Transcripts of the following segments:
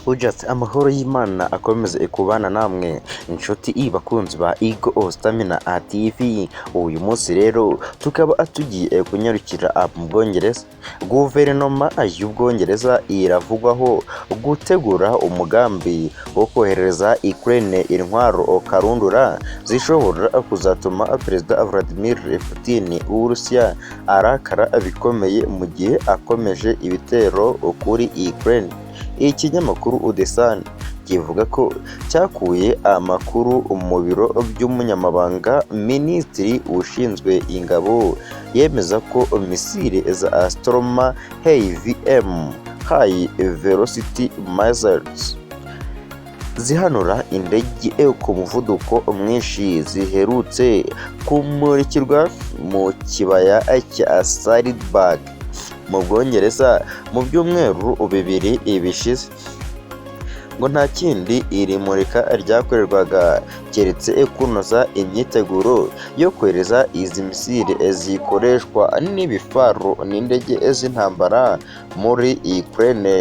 Ujat amahoro y'Imana akomeze kubana namwe inshuti bakunzi ba Ego Stamina TV. Uyu munsi rero tukaba tugiye kunyarukira mu Bwongereza. Guverinoma y'Ubwongereza iravugwaho gutegura umugambi wo kohereza Ukraine intwaro karundura zishobora kuzatuma Perezida Vladimir Putin w'Uburusiya arakara bikomeye mu gihe akomeje ibitero kuri Ukraine. Ikinyamakuru Udesan kivuga ko cyakuye amakuru mu biro by'umunyamabanga minisitiri ushinzwe ingabo yemeza ko misile za Astroma HVM High Velocity Missiles zihanura indege ku muvuduko mwinshi ziherutse kumurikirwa mu kibaya cya Salzburg mu Bwongereza mu byumweru bibiri bishize. Ngo nta kindi iri murika ryakorerwaga keretse kunoza imyiteguro yo kohereza izi misile zikoreshwa n'ibifaru n'indege z'intambara muri Ukraine.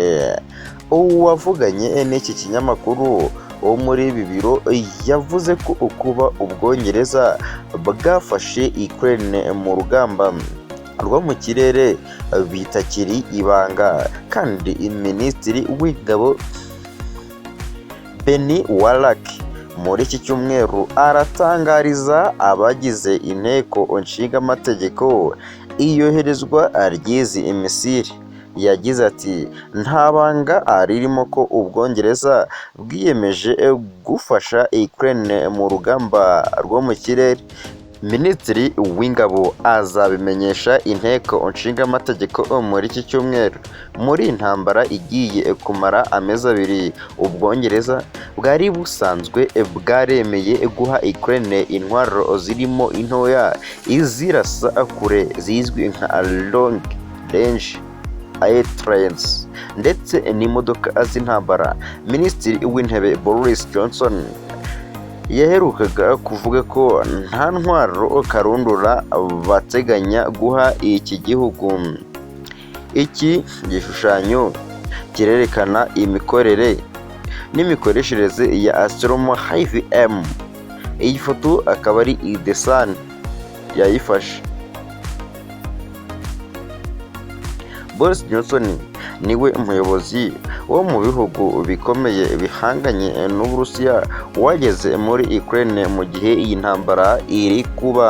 Uwavuganye n'iki kinyamakuru wo muri ibi biro yavuze ko kuba Ubwongereza bwafashe Ukraine mu rugamba rwo mu kirere bitakiri ibanga, kandi minisitiri w'ingabo Benny Warlock muri iki cyumweru aratangariza abagize inteko nshingamategeko iyoherezwa ry'izi misile. Yagize ati nta banga ririmo ko Ubwongereza bwiyemeje gufasha Ukraine mu rugamba rwo mu kirere. Minisitiri w'ingabo azabimenyesha inteko nshingamategeko muri iki cyumweru. Muri intambara igiye kumara amezi abiri, Ubwongereza bwari busanzwe bwaremeye guha Ukraine intwaro zirimo intoya izirasa kure zizwi nka long range air trains ndetse n'imodoka z'intambara. Minisitiri w'intebe Boris Johnson yaherukaga kuvuga ko nta ntwaro karundura bateganya guha iki gihugu. Iki gishushanyo kirerekana imikorere n'imikoreshereze ya Astroma HVM. Iyi foto akaba ari Idesan yayifashe. Boris Johnson niwe umuyobozi wo mu bihugu bikomeye bihanganye n'Uburusiya wageze muri Ukraine mu gihe iyi ntambara iri kuba.